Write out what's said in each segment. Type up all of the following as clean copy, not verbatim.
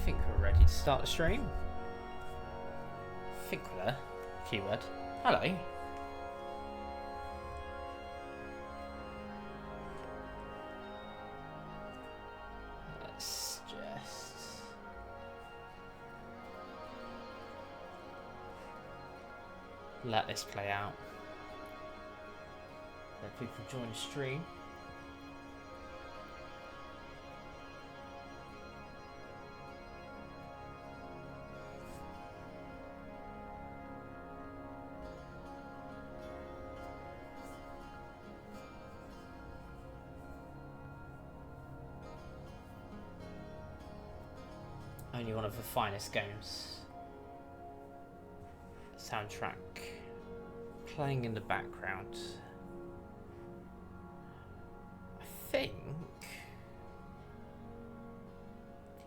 think we're ready to start the stream. Think we're there. Keyword. Hello. Let's just... let this play out. Let people join the stream. Only one of the finest games. Soundtrack playing in the background. I think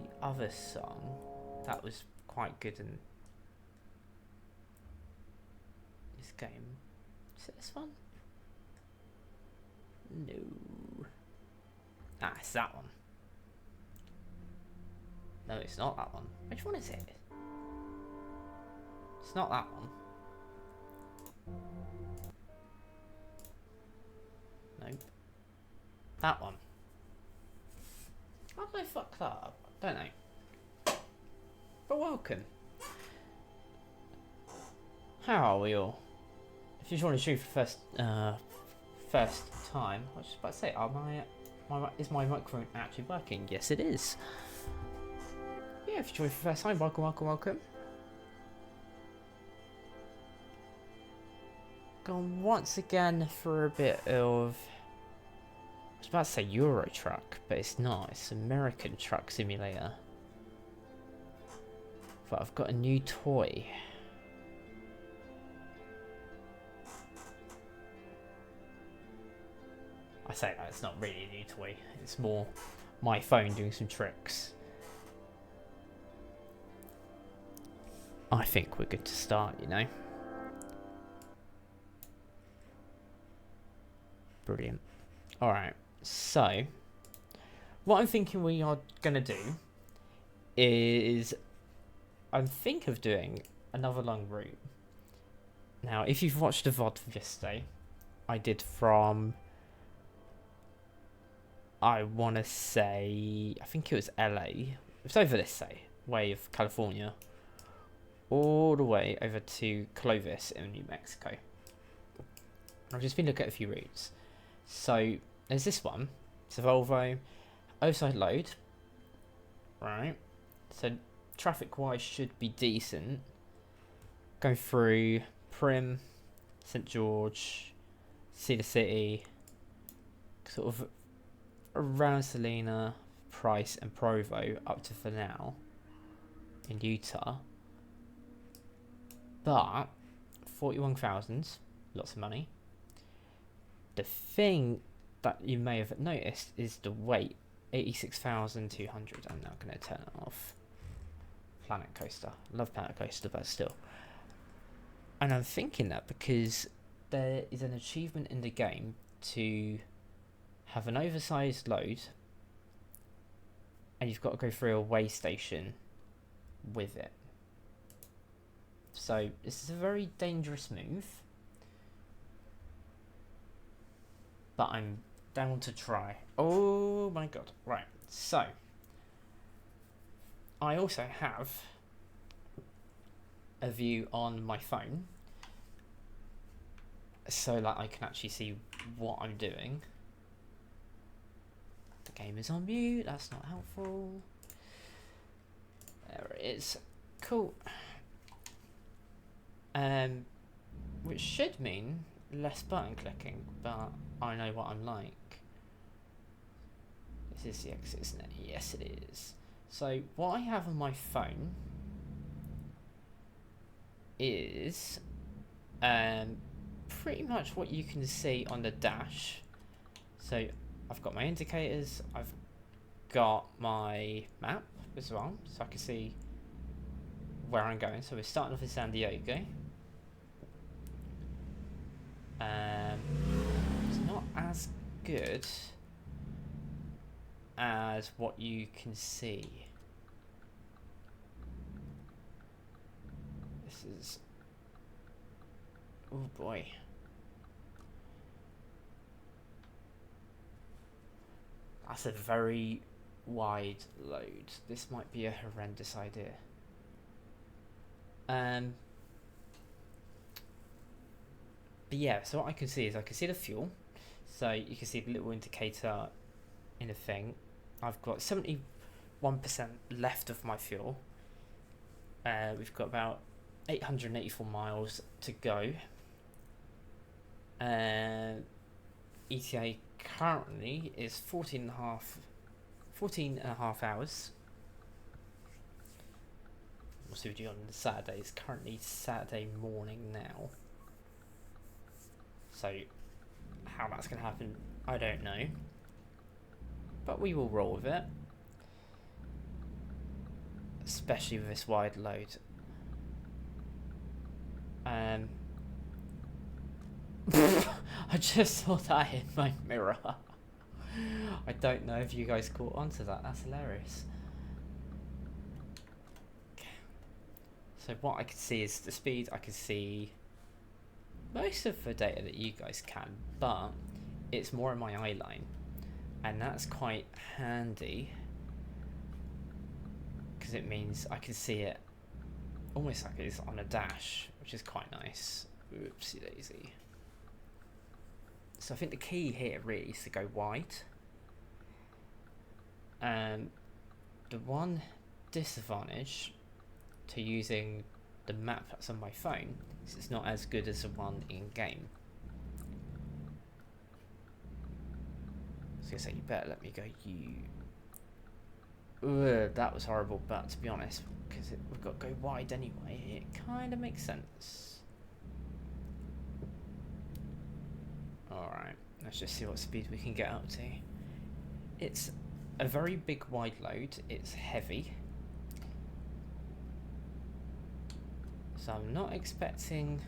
the other song that was quite good in this game. Is it this one? No. Ah, it's that one. No, it's not that one. Which one is it? It's not that one. Nope. That one. How did I fuck that up? I don't know. But welcome. How are we all? If you just want to shoot for first time, I was just about to say, is my microphone actually working? Yes, it is. Yeah, if you joined for the first time, welcome, welcome, welcome. Gone once again for a bit of... I was about to say Euro Truck, but it's not. It's American Truck Simulator. But I've got a new toy. I say that, it's not really a new toy. It's more my phone doing some tricks. I think we're good to start, you know. Brilliant. Alright, so what I'm thinking we are going to do is I'm thinking of doing another long route. Now, if you've watched the VOD from yesterday, I did from, I want to say, I think it was LA. It's over this way of California. All the way over to Clovis in New Mexico. I've just been looking at a few routes. So there's this one. It's a Volvo O-side load. Right. So traffic wise should be decent. Going through Prim, St. George, Cedar City, sort of around Salina, Price and Provo up to for now in Utah. But 41,000, lots of money. The thing that you may have noticed is the weight, 86,200. I'm now going to turn it off. Planet Coaster. Love Planet Coaster, but still. And I'm thinking that because there is an achievement in the game to have an oversized load and you've got to go through a weigh station with it. So this is a very dangerous move, but I'm down to try. Oh my god. Right, so I also have a view on my phone so that I can actually see what I'm doing. The game is on mute, that's not helpful. There it is. Cool. Which should mean less button clicking, but I know what I'm like. This is the exit, isn't it? Yes, it is. So what I have on my phone is pretty much what you can see on the dash. So I've got my indicators, I've got my map as well, so I can see where I'm going. So we're starting off in San Diego. It's not as good as what you can see This is... Oh boy. That's a very wide load. This might be a horrendous idea. But yeah, so what I can see is I can see the fuel. So you can see the little indicator in the thing. I've got 71% left of my fuel. We've got about 884 miles to go. ETA currently is 14 and a half hours. We'll see what we do on Saturday. It's currently Saturday morning now. So how that's going to happen, I don't know. But we will roll with it. Especially with this wide load. I just saw that in my mirror. I don't know if you guys caught on to that. That's hilarious. So what I can see is the speed. I can see most of the data that you guys can, but it's more in my eye line, and that's quite handy because it means I can see it almost like it's on a dash, which is quite nice. Oopsie daisy. So I think the key here really is to go wide. The one disadvantage to using the map that's on my phone is it's not as good as the one in game. So you better let me go. That was horrible, but to be honest, because we've got to go wide anyway, it kind of makes sense. Alright, let's just see what speed we can get up to. It's a very big wide load, it's heavy. So I'm not expecting,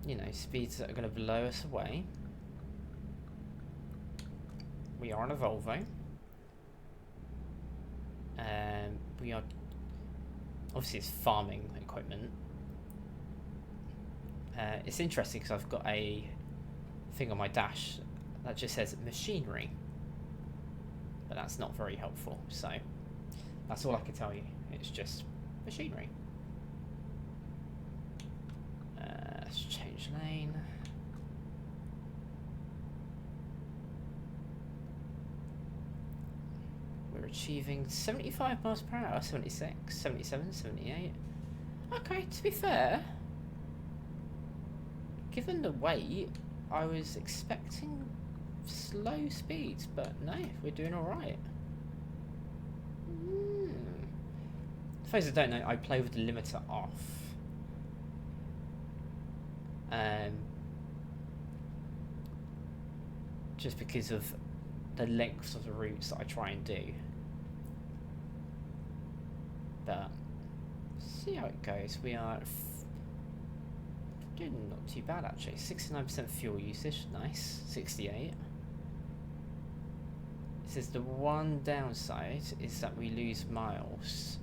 you know, speeds that are going to blow us away. We are on a Volvo. We are, obviously it's farming equipment. It's interesting because I've got a thing on my dash that just says machinery, but that's not very helpful, so that's all I can tell you. It's just machinery. Let's change lane. We're achieving 75 miles per hour, 76, 77, 78. Okay, to be fair, given the weight, I was expecting slow speeds, but no, we're doing alright. For those that don't know, I play with the limiter off. Just because of the lengths of the routes that I try and do. But see how it goes. We are doing not too bad actually. 69% fuel usage, nice. 68. It says the one downside is that we lose miles,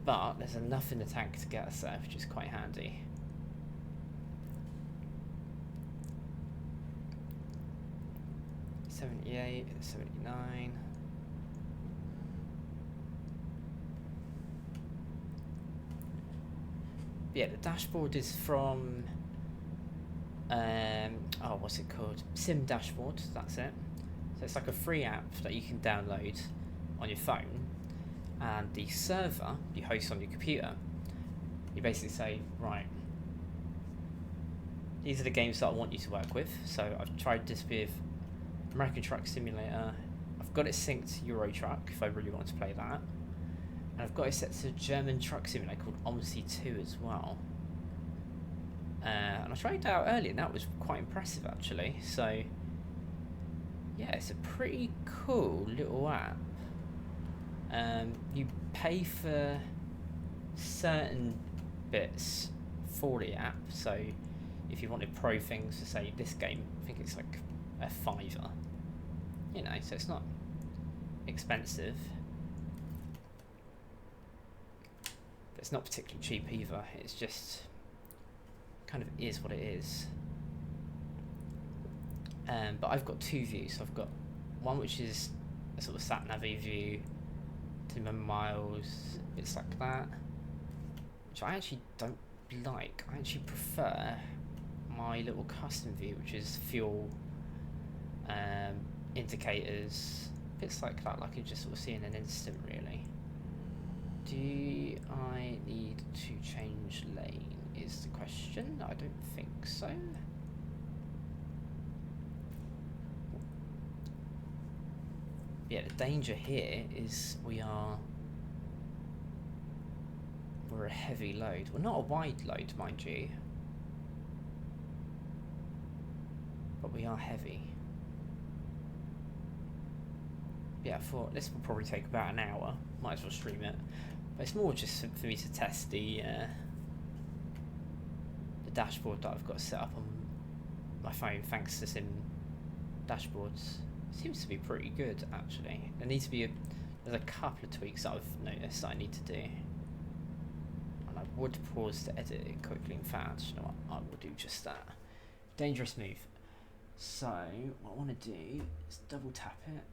but there's enough in the tank to get us there, which is quite handy. $78, $79. Yeah, the dashboard is from what's it called? Sim Dashboard, that's it. So it's like a free app that you can download on your phone, and the server you host on your computer, you basically say, right, these are the games that I want you to work with. So I've tried this with American Truck Simulator. I've got it synced to Euro Truck if I really want to play that. And I've got it set to a German truck simulator called OMSI 2 as well. And I tried it out earlier and that was quite impressive actually. So yeah, it's a pretty cool little app. You pay for certain bits for the app. So if you wanted pro things, to say this game, I think it's like a £5. You know, so it's not expensive. It's not particularly cheap either. It's just kind of is what it is. But I've got two views. I've got one which is a sort of sat-nav view, 2 miles, bits like that, which I actually don't like. I actually prefer my little custom view, which is fuel, indicators, bits like that, like you just sort of see in an instant, really. Do I need to change lane is the question. I don't think so. Yeah, the danger here is we're a heavy load. Well, not a wide load, mind you, but we are heavy. Yeah, I thought this will probably take about an hour. Might as well stream it, but it's more just for me to test the dashboard that I've got set up on my phone, thanks to Sim dashboards. Seems to be pretty good, actually. There needs to be there's a couple of tweaks that I've noticed that I need to do, and I would pause to edit it quickly. In fact, you know what, I will do just that. Dangerous move. So what I want to do is double tap it,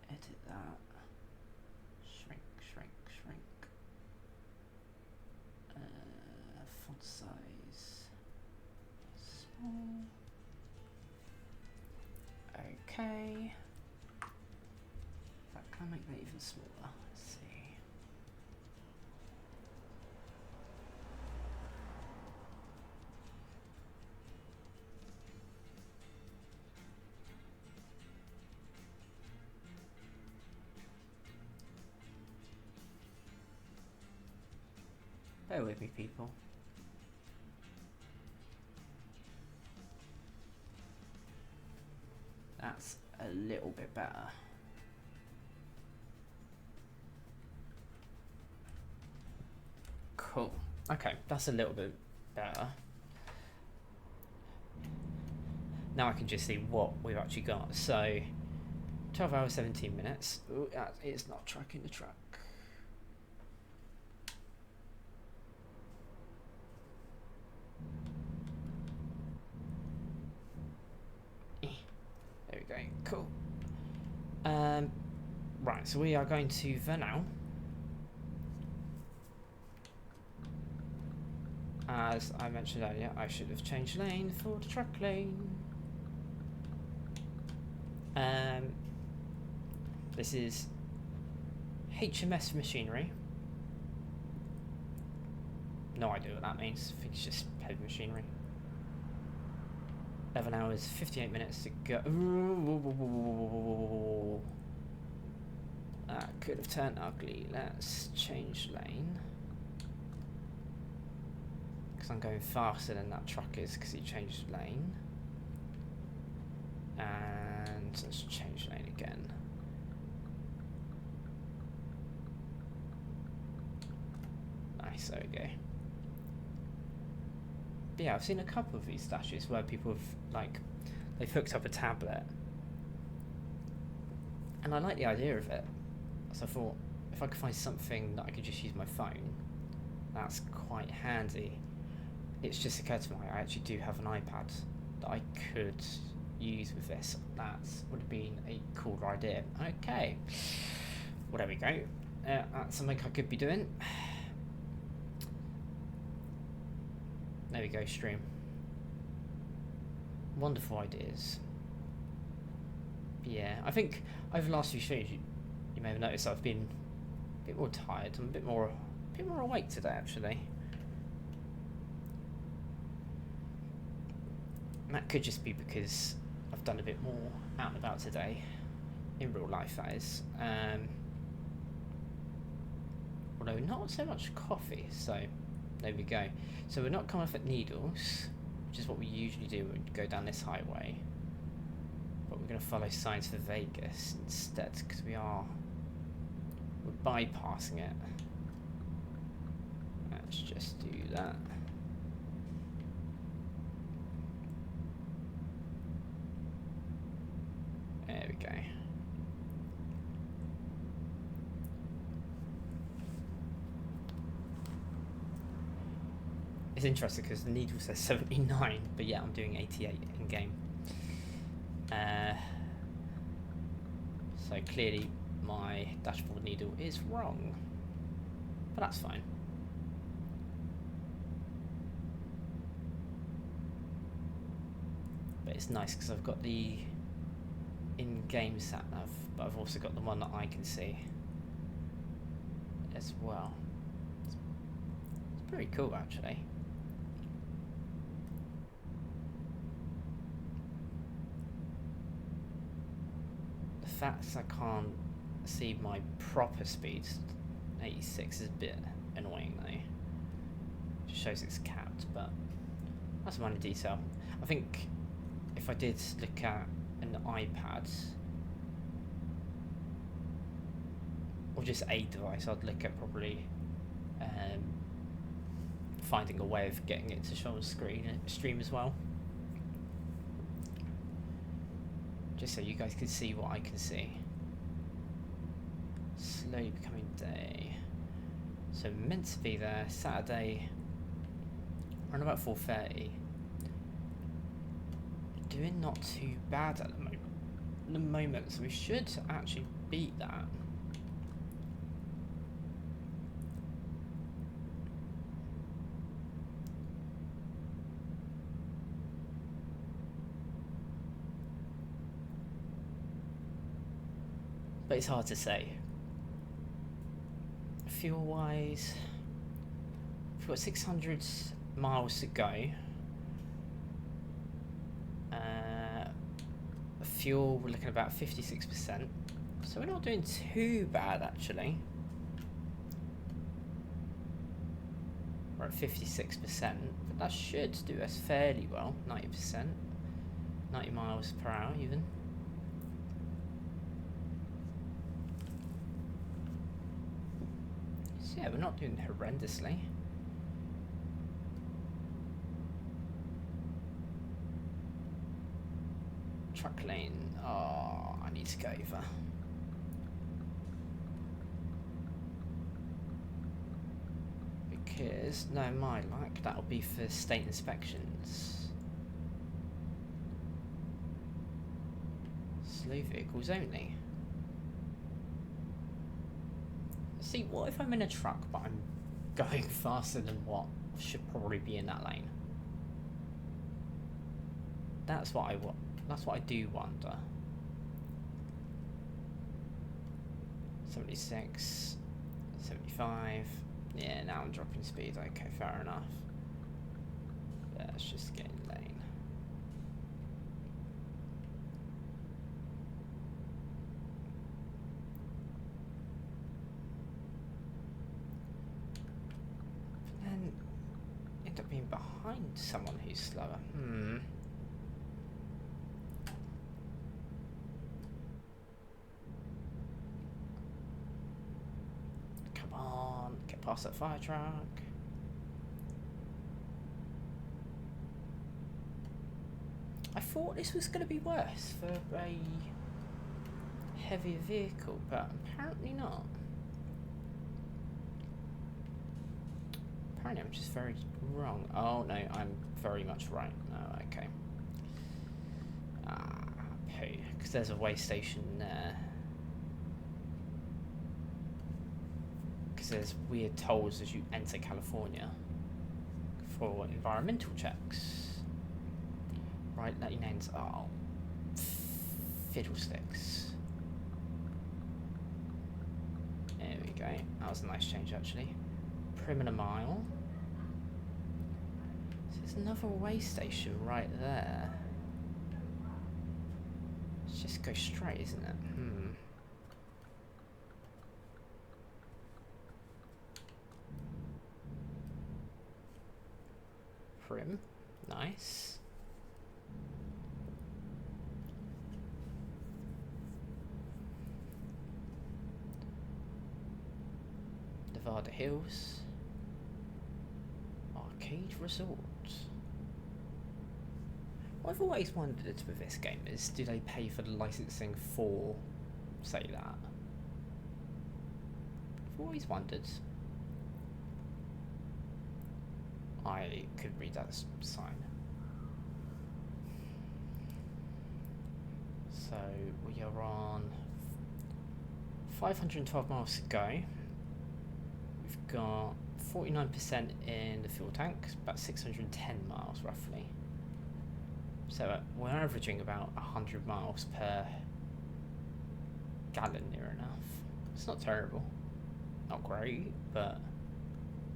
edit that, shrink, font size small. Okay. Can I make that even smaller? Let's see. Bear with me, people. That's a little bit better. Cool. Okay, that's a little bit better. Now I can just see what we've actually got. So, 12 hours, 17 minutes. Ooh, that is not tracking the truck. There we go. Cool. Right, so we are going to Vernal. As I mentioned earlier, I should have changed lane for the truck lane. This is HMS machinery. No idea what that means. I think it's just heavy machinery. 11 hours, 58 minutes to go. Ooh, that could have turned ugly. Let's change lane. Because I'm going faster than that truck is because he changed lane. And let's change lane again. Nice, there we go. But yeah, I've seen a couple of these stashes where people have, like, they've hooked up a tablet. And I like the idea of it. So I thought, if I could find something that I could just use my phone, that's quite handy. It's just occurred to me, I actually do have an iPad that I could use with this. That would have been a cooler idea. Okay. Well, there we go. That's something I could be doing. There we go, stream. Wonderful ideas. Yeah, I think over the last few shows, you may have noticed I've been a bit more tired. I'm a bit more awake today, actually. And that could just be because I've done a bit more out and about today, in real life, that is. Although not so much coffee, so there we go. So we're not coming off at Needles, which is what we usually do when we go down this highway. But we're going to follow signs for Vegas instead, because we're bypassing it. Let's just do that. There we go. It's interesting because the needle says 79, but yeah, I'm doing 88 in game. So clearly my dashboard needle is wrong, but that's fine. But it's nice because I've got the in-game sat-nav, but I've also got the one that I can see as well. It's pretty cool actually. The fact I can't see my proper speeds, 86, is a bit annoying though. Just shows it's capped, but that's a minor detail. I think if I did look at an iPad or just a device, I'd look at probably finding a way of getting it to show on screen and stream as well, just so you guys can see what I can see. Slowly becoming day, so meant to be there Saturday around about 4:30. Doing not too bad at the moment, so we should actually beat that. But it's hard to say. Fuel wise, we've got 600 miles to go. Fuel, we're looking at about 56%, so we're not doing too bad actually. We're at 56%, but that should do us fairly well. 90%, 90 miles per hour even. So yeah, we're not doing horrendously. Truck lane. Oh, I need to go over. Because, no, my luck, that'll be for state inspections. Slow vehicles only. See, what if I'm in a truck but I'm going faster than what should probably be in that lane? That's what I want. That's what I do wonder. 76, 75. Yeah, now I'm dropping speed. Okay, fair enough. Let's just get in lane. But then end up being behind someone who's slower. Get past that fire truck. I thought this was going to be worse for a heavier vehicle, but apparently not. Apparently I'm just very wrong. Oh no, I'm very much right. Oh, okay. Poo, because there's a way station there. There's weird tolls as you enter California for environmental checks. Right lane ends. Oh, fiddlesticks. There we go. That was a nice change actually. Perimeter mile. So there's another way station right there. Let's just go straight, isn't it? Prim, nice. Nevada Hills. Arcade Resort. What I've always wondered with this game is, do they pay for the licensing for, say that? I've always wondered. I could read that sign. So we are on 512 miles to go. We've got 49% in the fuel tank, about 610 miles roughly. So we're averaging about 100 miles per gallon near enough. It's not terrible. Not great, but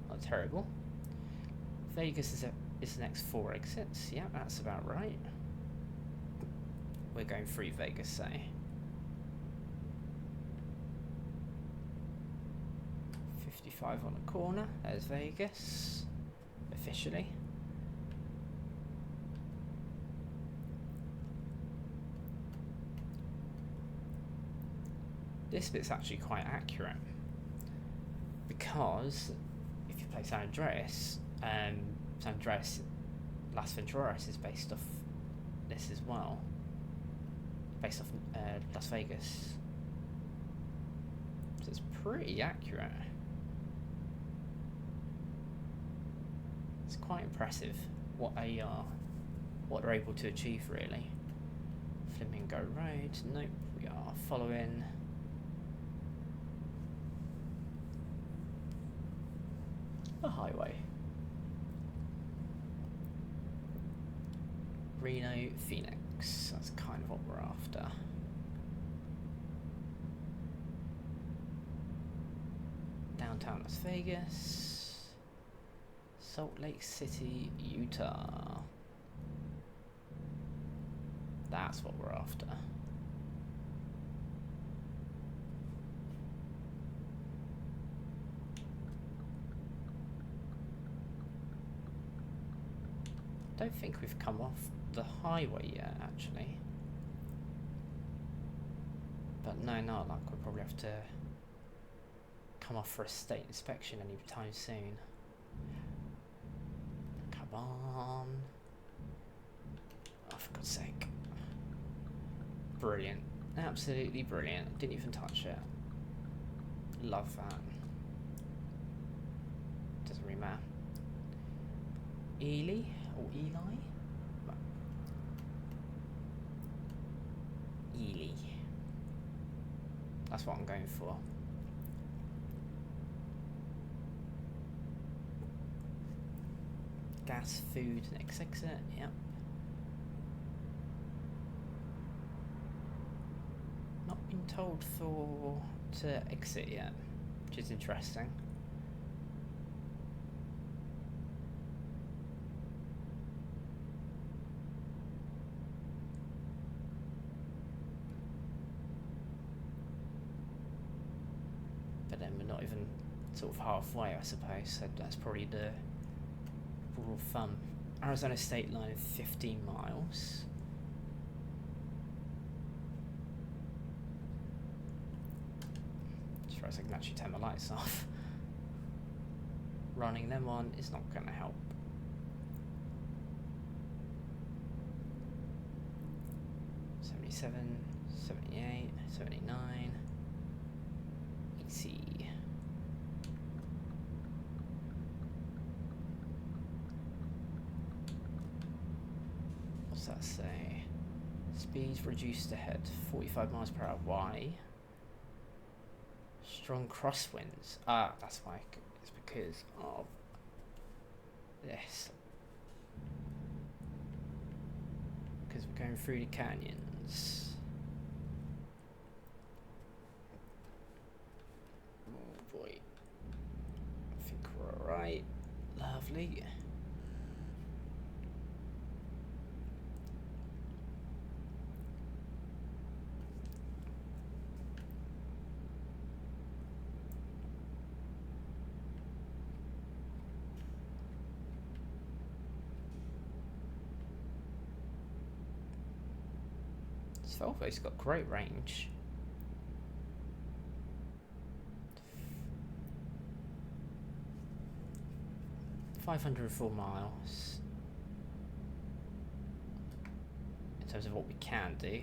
not terrible. Vegas is the next 4 exits. Yeah, that's about right. We're going through Vegas, say. 55 on the corner. There's Vegas. Officially. This bit's actually quite accurate. Because if you play San Andreas, Las Venturas is based off this as well. Based off Las Vegas. So it's pretty accurate. It's quite impressive what they're able to achieve, really. Flamingo Road. Nope, we are following the highway. Reno, Phoenix. That's kind of what we're after. Downtown Las Vegas. Salt Lake City, Utah. That's what we're after. Don't think we've come off the highway yet, actually. But no, not like we'll probably have to come off for a state inspection anytime soon. Come on. Oh, for God's sake. Brilliant. Absolutely brilliant. Didn't even touch it. Love that. Doesn't really matter. Ely? Or Eli? Ely. That's what I'm going for. Gas, food, next exit, yep. Not been told to exit yet, which is interesting. But then we're not even sort of halfway, I suppose, so that's probably the rule of thumb. Arizona state line, 15 miles. Just realised I can actually turn my lights off. Running them on is not going to help. $77, $78, $79, $80. What's that say? Speeds reduced ahead, 45 miles per hour. Why? Strong crosswinds. Ah, that's why. It's because of this. Because we're going through the canyons. Oh boy. I think we're alright. Lovely. Volvo's got great range. $504 miles in terms of what we can do.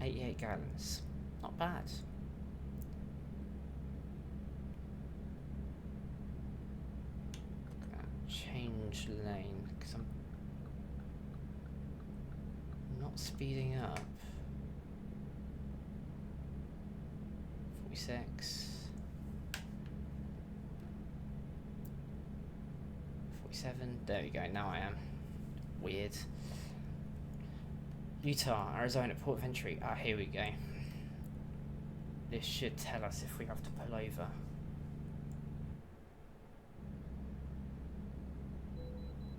88 gallons. Not bad. Change lane because I'm not speeding up. 46. 47. There we go. Now I am. Weird. Utah, Arizona, port of entry. Ah, here we go. This should tell us if we have to pull over.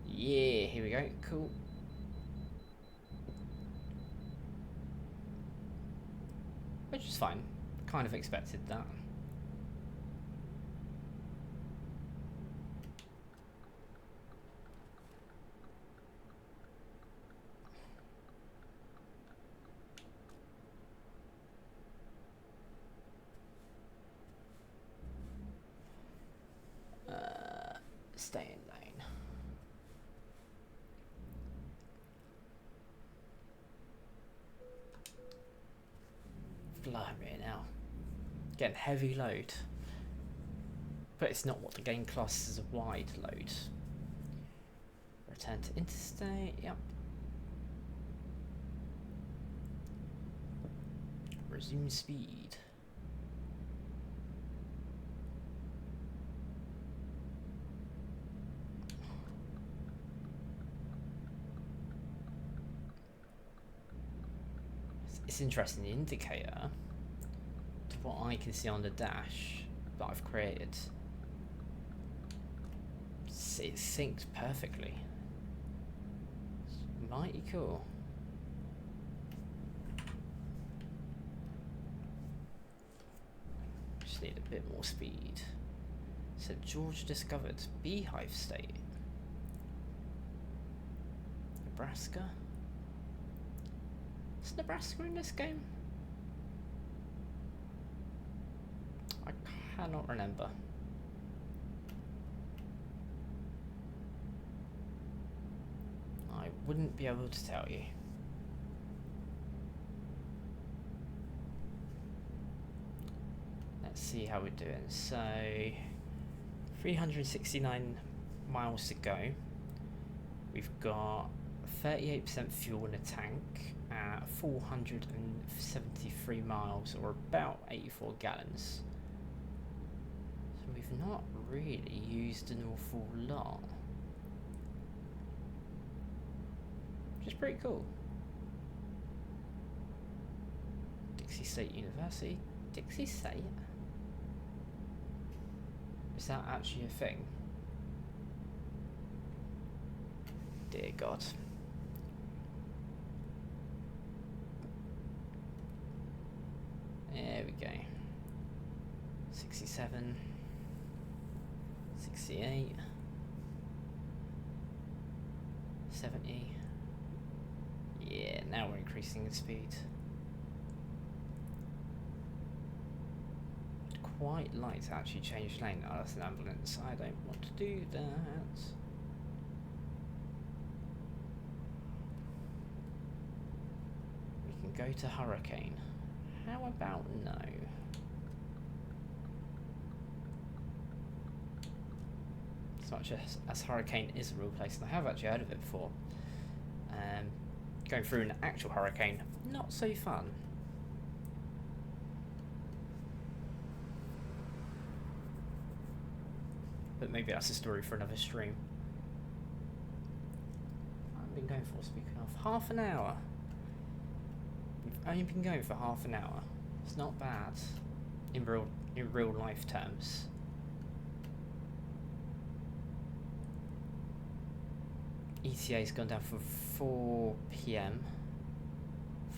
Yeah, here we go. Cool. Which is fine. Kind of expected that. Stay in lane. Blimey now. Getting heavy load. But it's not what the game classes as a wide load. Return to interstate, yep. Resume speed. It's interesting, the indicator, to what I can see on the dash that I've created, it's synced perfectly. It's mighty cool. Just need a bit more speed. So George discovered Beehive State. Nebraska? Is Nebraska in this game? I cannot remember. I wouldn't be able to tell you. Let's see how we're doing. So 369 miles to go. We've got 38% fuel in the tank at 473 miles, or about 84 gallons. So we've not really used an awful lot, which is pretty cool. Dixie State University. Dixie State? Is that actually a thing? Dear God. There we go. 67. 68. 70. Yeah, now we're increasing the speed. I'd quite like to actually change lane. Oh, that's an ambulance. I don't want to do that. We can go to Hurricane. How about no? As much as Hurricane is a real place, and I have actually heard of it before. Going through an actual hurricane, not so fun. But maybe that's a story for another stream. I've been going for, speaking of, half an hour. We've only been going for half an hour. It's not bad in real life terms. ETA's gone down from 4 p.m.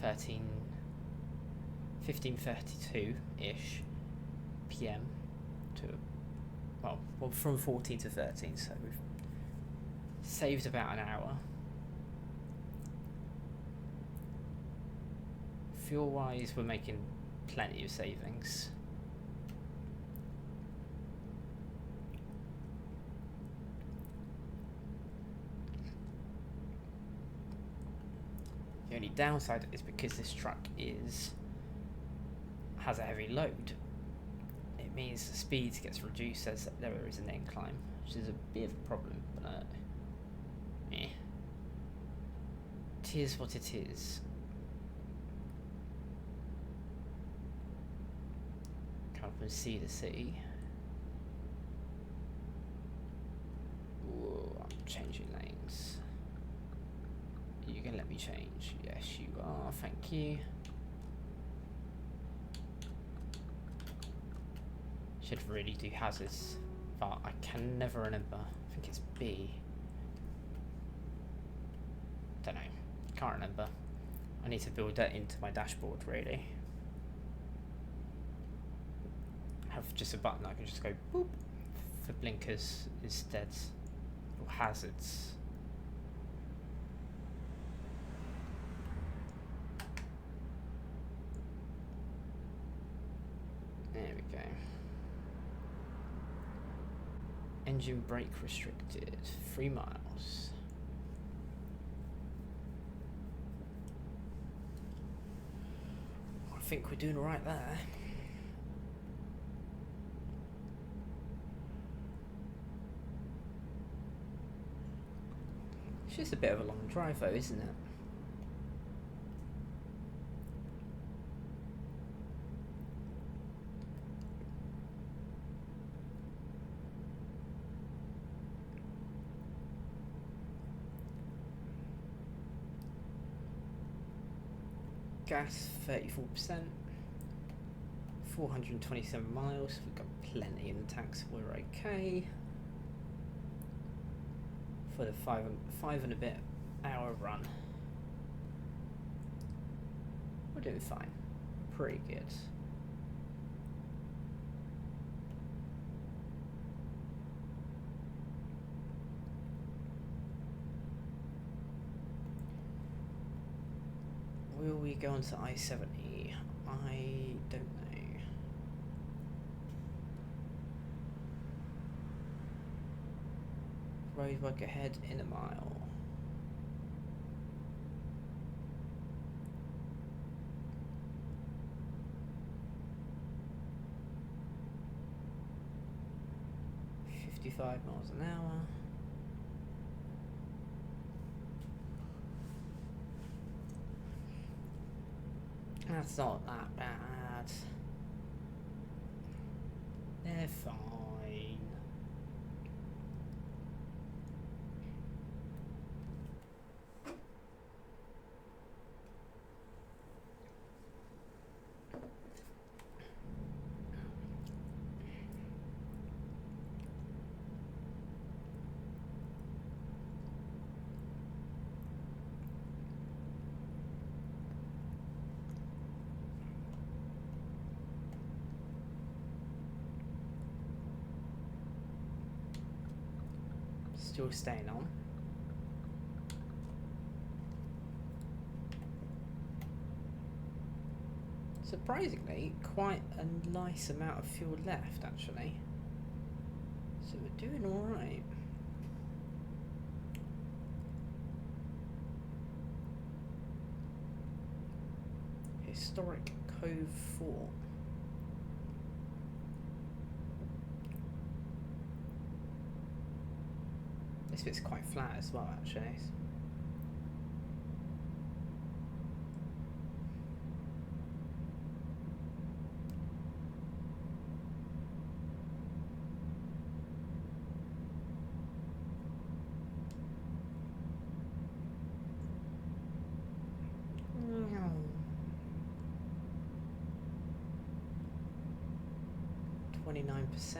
15:32-ish p.m. to, well, from 14 to 13, so we've saved about an hour. Fuel wise, we're making plenty of savings. The only downside is because this truck has a heavy load, it means the speed gets reduced as there is an incline, which is a bit of a problem, but it is what it is. Come up and see the city. Ooh, I'm changing lanes. You can let me change. Yes, you are. Thank you. Should really do hazards, but I can never remember. I think it's B. Don't know. Can't remember. I need to build that into my dashboard, really. Have just a button I can just go boop for blinkers instead, or hazards. There we go. Engine brake restricted, 3 miles. I think we're doing alright there. It's just a bit of a long drive though, isn't it? Gas 34%, 427 miles, we've got plenty in the tanks, we're okay. For the five and a bit hour run, we're doing fine, pretty good. Will we go on to I-70? I don't know. Roadwork ahead in a mile. $55 miles an hour. That's not that bad. They're fine. Still staying on. Surprisingly, quite a nice amount of fuel left actually. So we're doing alright. Historic Cove Fort. This bit's quite flat as well, actually. %.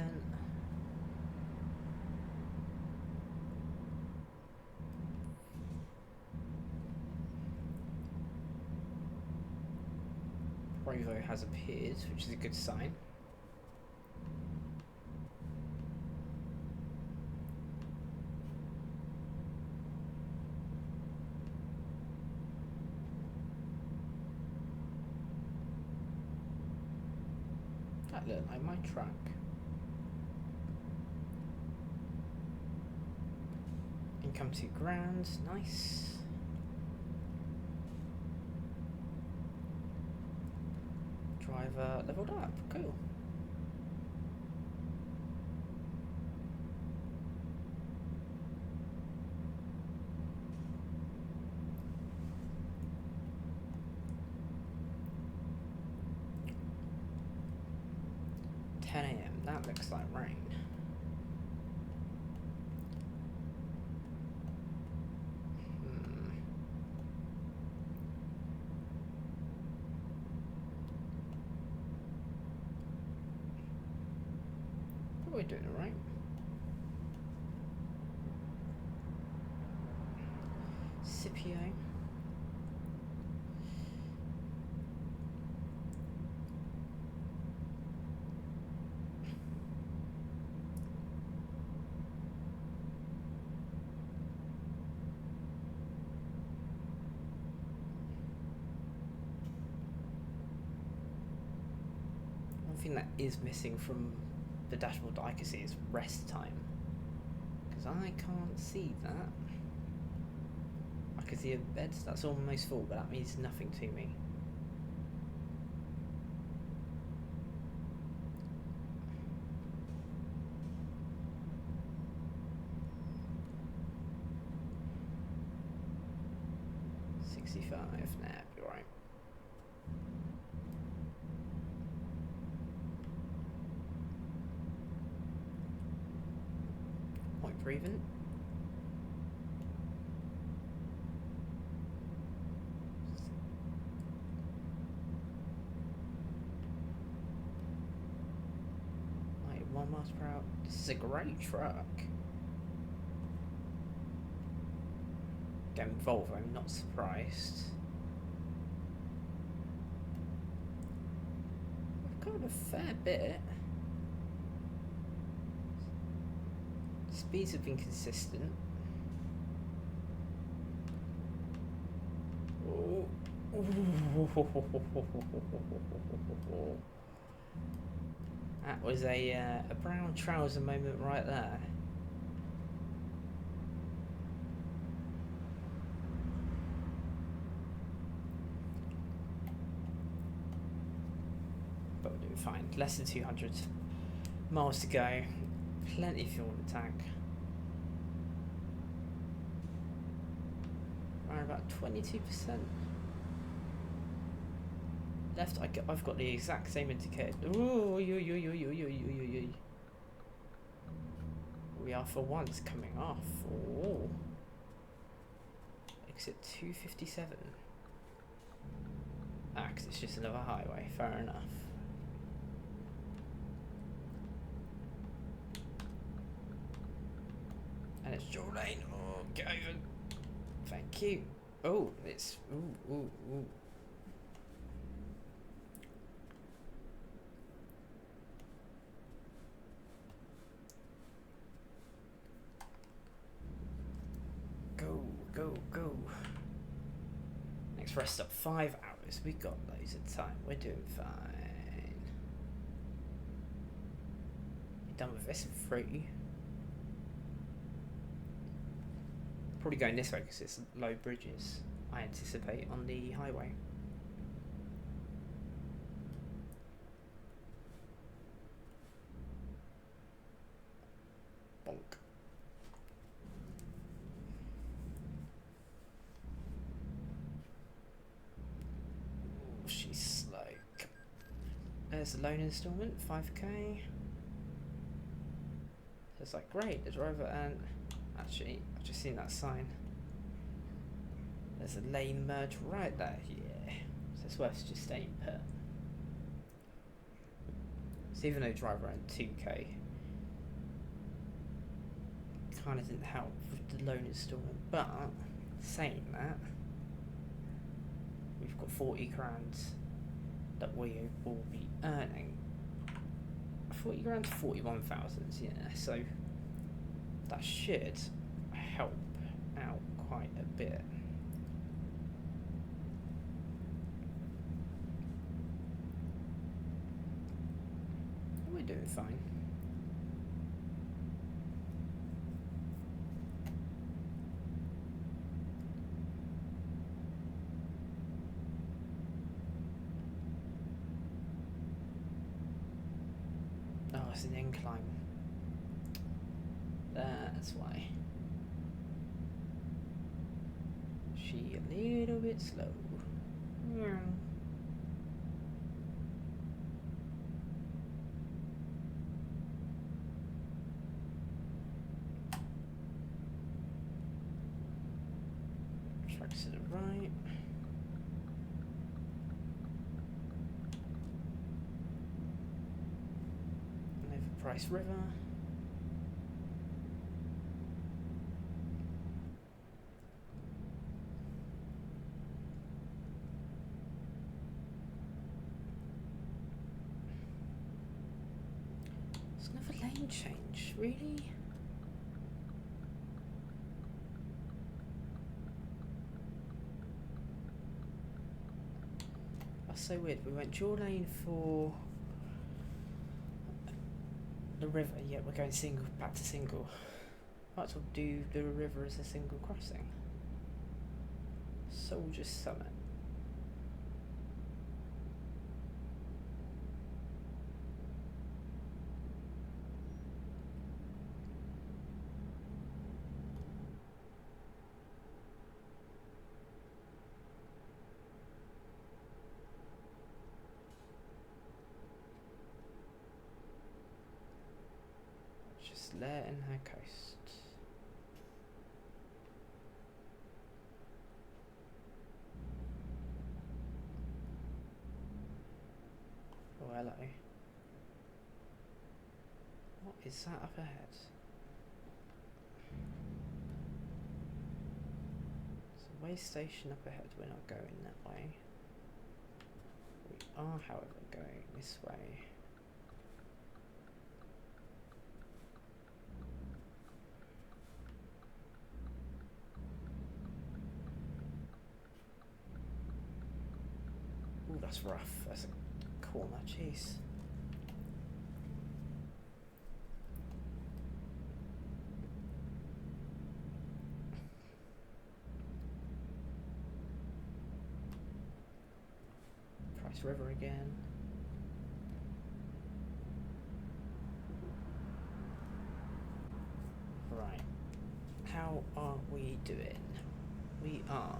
Bravo has appeared, which is a good sign. That looked like my truck. Income to ground, nice. driver leveled up. Cool. That looks like rain. Probably doing it right. Scipio. One thing that is missing from the dashboard that I can see is rest time, because I can't see that. I can see a bed that's almost full, but that means nothing to me. Nah, you're right. Point breathing. Like 1 miles per hour. This is a great truck. Getting Volvo, I'm not surprised. We've covered a fair bit. Speeds have been consistent. Oh. That was a brown trouser moment right there. But we're doing fine. Less than 200 miles to go. Plenty of fuel in the tank. Around about 22%. Left, I've got the exact same indicator. Ooh, we are for once coming off. Ooh. Exit 257. Ah, because it's just another highway. Fair enough. And it's dual lane. Oh, get over. Thank you. Oh, it's. Ooh. Go. Next rest stop, 5 hours. We got loads of time. We're doing fine. You're done with this in 3. Probably going this way because it's low bridges, I anticipate, on the highway. Bonk. Ooh, she's slow. There's the loan installment, 5k. So it's like, great, the driver and... Actually, I've just seen that sign. There's a lane merge right there, yeah. So it's worth just staying put. So even though driver earned 2k, kind of didn't help with the loan installment. But, saying that, we've got 40 grand that we will be earning. 40 grand to 41,000, yeah, so that should help out quite a bit. We're doing fine. it's an incline. That's why. She a little bit slow. Yeah. Tracks to the right. And over Price River. It's another lane change, really? That's so weird. We went dual lane for the river, yet we're going single, back to single. Might as well do the river as a single crossing. Soldier Summit. Just letting her coast. Oh, hello. What is that up ahead? There's a way station up ahead. We're not going that way. We are, however, going this way. Ooh, that's rough. That's a corner, jeez. Price River again. Right. How are we doing? We are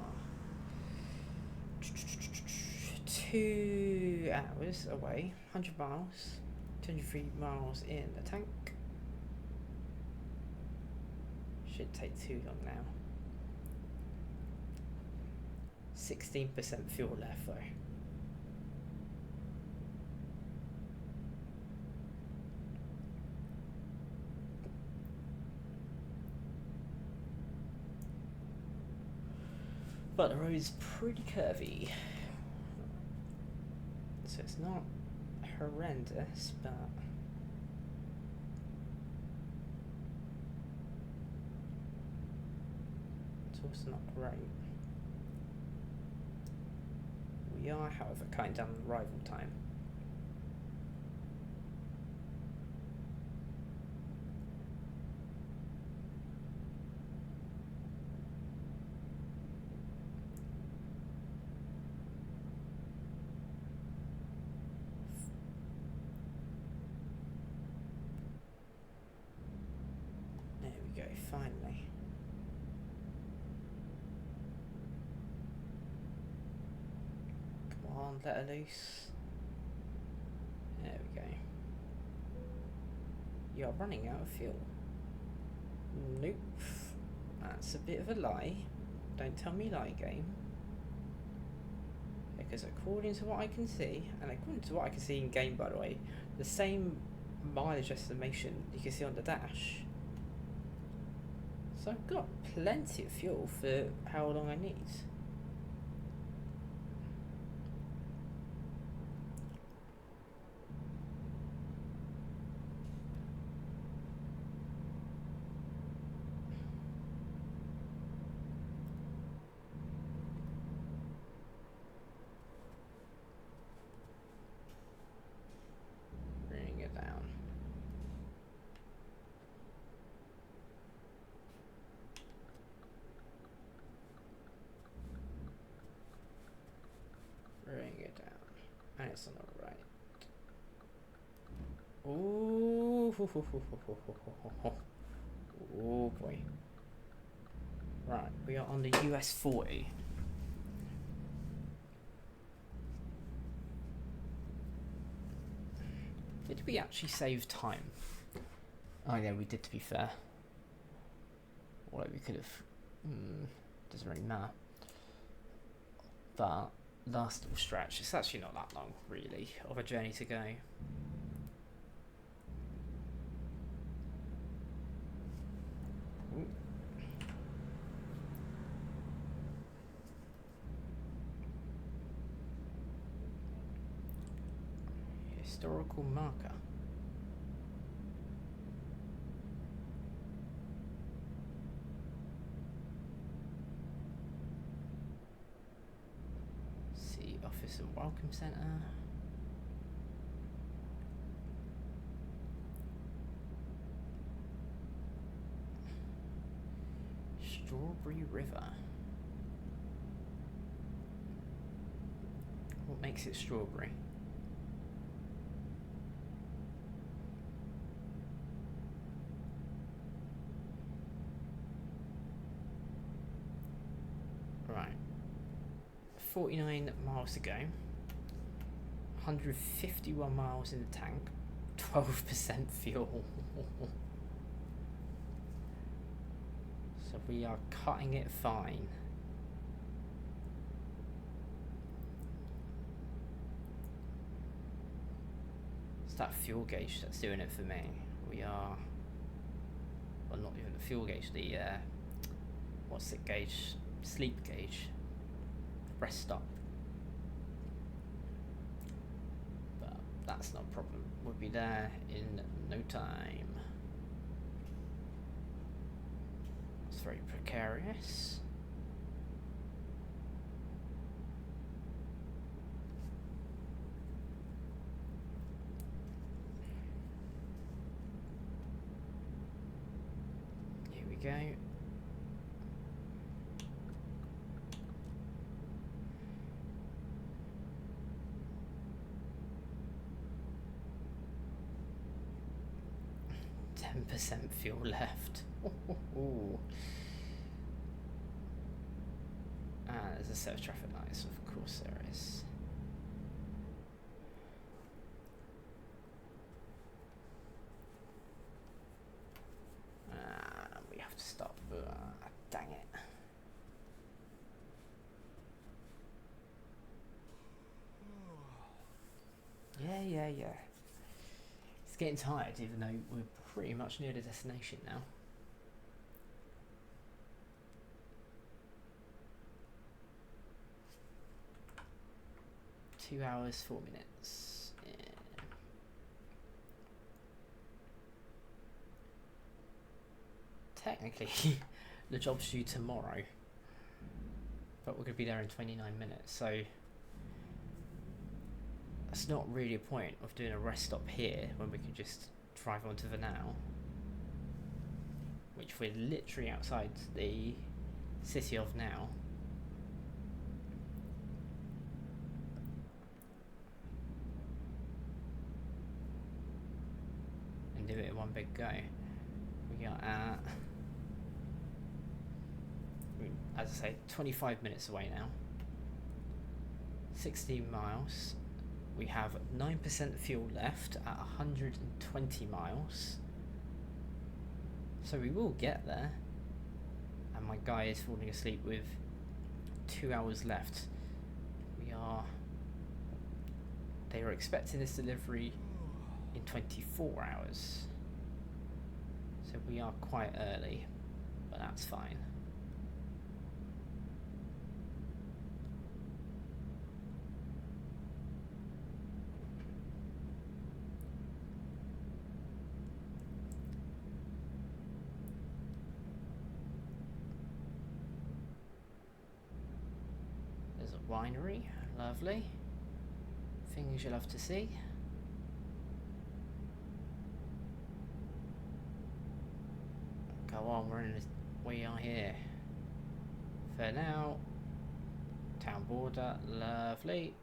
2 hours away, 100 miles, 23 miles in the tank. Shouldn't take too long now. 16% fuel left though. But the road is pretty curvy. So it's not horrendous, but it's also not great. We are, however, cutting down the arrival time. There we go, finally. Come on, let her loose. There we go. You're running out of fuel. Nope. That's a bit of a lie. Don't tell me lie, game. Because according to what I can see, and according to what I can see in game, by the way, the same mileage estimation you can see on the dash. So I've got plenty of fuel for how long I need. Bring it down. Bring it down. And it's on the right. Ooh, Oh boy. Right, we are on the US 40. Did we actually save time? Oh yeah, we did, to be fair. Although we could have... doesn't really matter. But last little stretch, it's actually not that long, really, of a journey to go. Ooh. Historical marker. See, office and welcome centre. Strawberry River. What makes it strawberry? Right. 49 miles to go. 151 miles in the tank. 12% fuel. So we are cutting it fine. It's that fuel gauge that's doing it for me. We are... Well, not even the fuel gauge, the... what's it gauge? Sleep gauge. Rest stop. But that's not a problem. We'll be there in no time. It's very precarious. Here we go. %, fuel left. There's a set of traffic lights, of course there is. We have to stop. Dang it. Yeah. It's getting tired, even though we're pretty much near the destination now. Two hours, 4 minutes. Yeah. Technically, the job's due tomorrow, but we're going to be there in 29 minutes, so that's not really a point of doing a rest stop here when we can just drive on to Vanau, which we're literally outside the city of now. And do it in one big go. We are at, as I say, 25 minutes away now. 16 miles. We have 9% fuel left at 120 miles. So we will get there. And my guy is falling asleep with 2 hours left. They are expecting this delivery in 24 hours. So we are quite early, but that's fine. There's a winery, lovely. Things you love to see. Go on, we are here. For now, town border, lovely.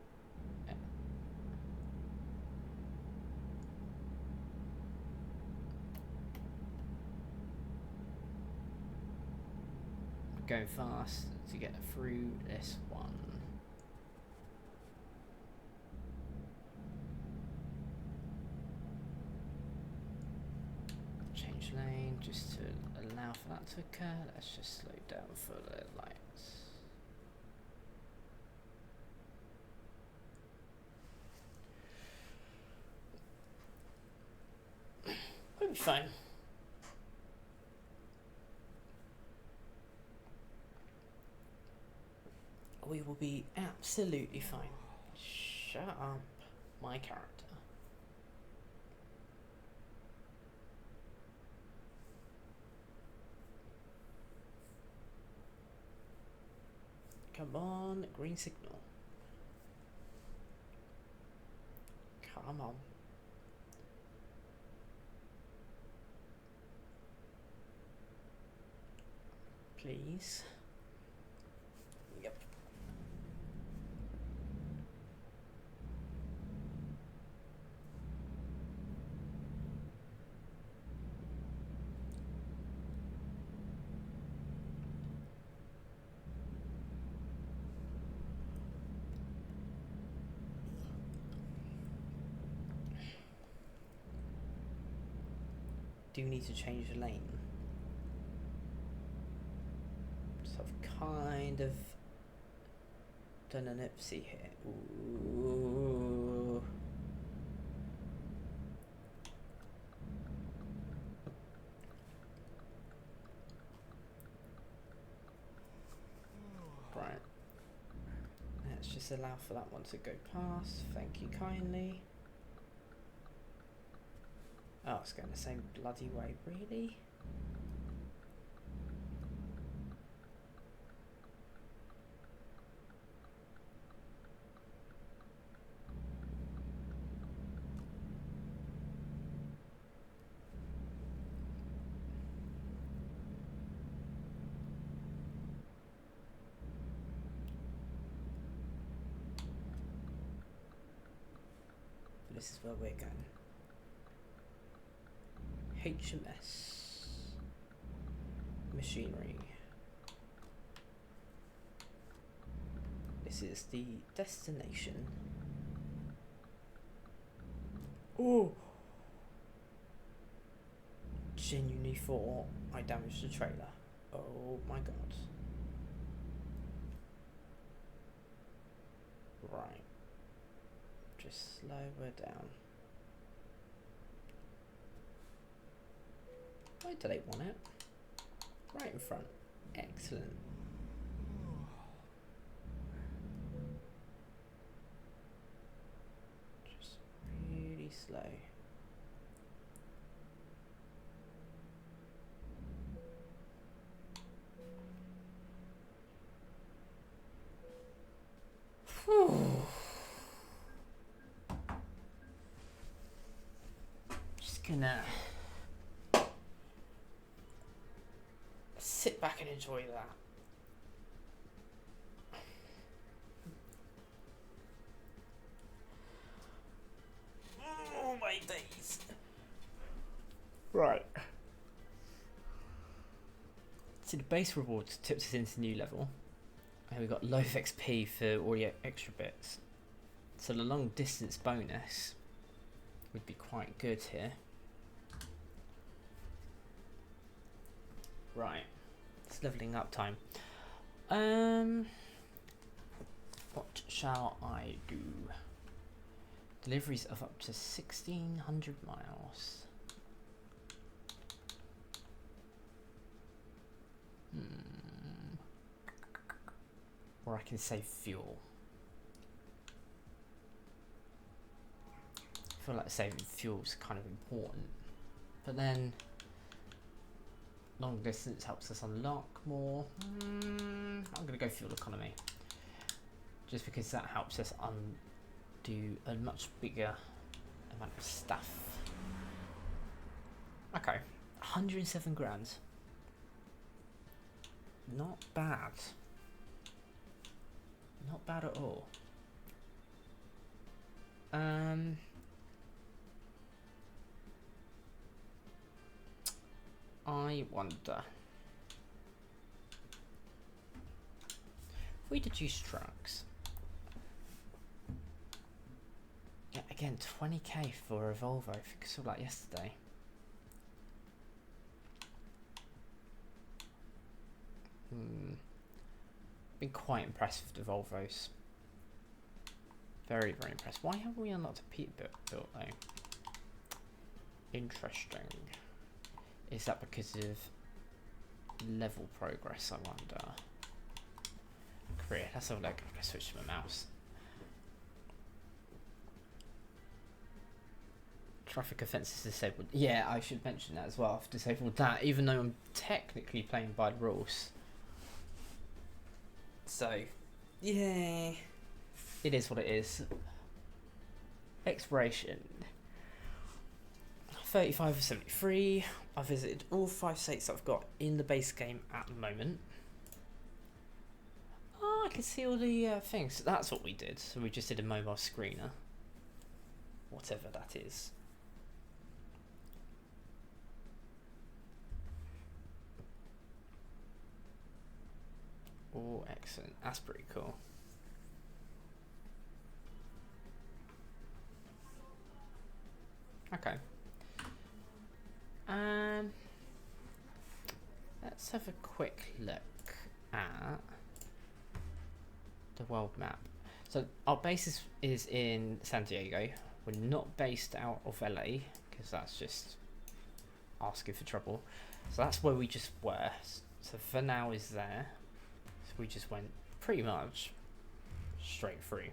going fast to get through this one. Change lane just to allow for that to occur. Let's just slow down for the lights. We'll be fine. We will be absolutely fine. Shut up, my character. Come on, green signal. Come on. Please. Yep. Do need to change the lane. So I've kind of done an oopsie here. Ooh. Right. Let's just allow for that one to go past. Thank you kindly. Oh, it's going the same bloody way, really? This is where we're going. HMS machinery. This is the destination. Oh! Genuinely thought I damaged the trailer. Oh my god. Right. Just slow her down. Why do they want it? Right in front. Excellent. Just really slow. Whew. Just gonna sit back and enjoy that. Oh my days. Right. So the base rewards tipped us into new level. And we got low XP for all the extra bits. So the long distance bonus would be quite good here. Right. It's leveling up time. What shall I do? Deliveries of up to 1,600 miles. Or I can save fuel. I feel like saving fuel is kind of important. But then long distance helps us unlock more. I'm going to go fuel economy. Just because that helps us undo a much bigger amount of stuff. Okay, 107 grand. Not bad. Not bad at all. I wonder. We did use trucks. Yeah, again, 20k for a Volvo. I think I saw that yesterday. Been quite impressed with the Volvos. Very, very impressed. Why haven't we unlocked a Peterbilt though? Interesting. Is that because of level progress, I wonder? Career. Let's have a look. I'm going to switch to my mouse. Traffic offences disabled. Yeah, I should mention that as well. I've disabled that, even though I'm technically playing by the rules. So, yeah, it is what it is. Expiration 35 of 73. I visited all 5 states that I've got in the base game at the moment. Oh, I can see all the things. That's what we did. So we just did a mobile screener, whatever that is. Oh, excellent. That's pretty cool. Okay. Let's have a quick look at the world map. So our base is in San Diego. We're not based out of LA because that's just asking for trouble. So that's where we just were. So for now is there. So we just went pretty much straight through.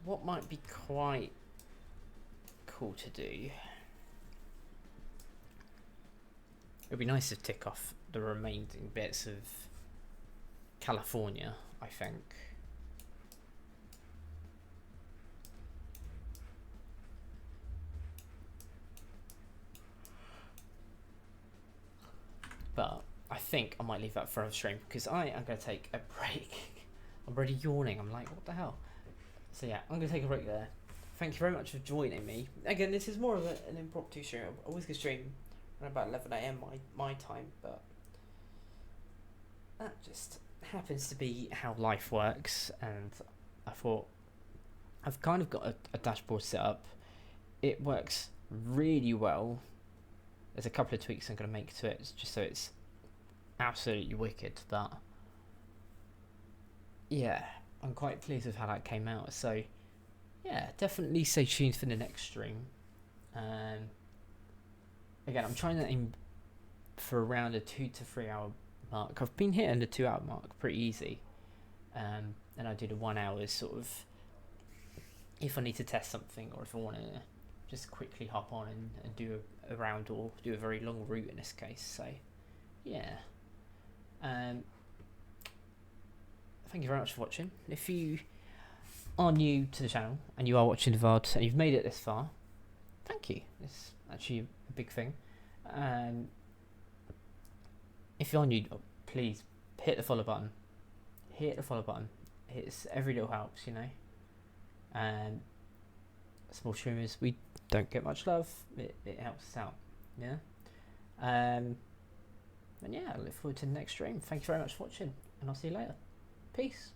What might be quite cool to do? It'd be nice to tick off the remaining bits of California, I think. But I think I might leave that for a stream because I am going to take a break. I'm already yawning. I'm like, what the hell? So yeah, I'm going to take a break there. Thank you very much for joining me. Again, this is more of an impromptu stream. I always go stream around about 11 AM my time, but that just happens to be how life works. And I thought I've kind of got a dashboard set up. It works really well. There's a couple of tweaks I'm going to make to it just so it's absolutely wicked, but yeah, I'm quite pleased with how that came out. So yeah, definitely stay tuned for the next stream. Again, I'm trying to aim for around a 2 to 3 hour mark. I've been hitting the 2 hour mark pretty easy, and I do the 1 hour sort of if I need to test something or if I want to just quickly hop on and do a round or do a very long route in this case. So yeah, thank you very much for watching. If you are new to the channel and you are watching the VOD and you've made it this far, thank you. It's actually a big thing. If you're new, please hit the follow button. Hit the follow button. It's every little helps, you know. Small streamers, we don't get much love. It helps us out, yeah. And yeah, I look forward to the next stream. Thank you very much for watching, and I'll see you later. Peace.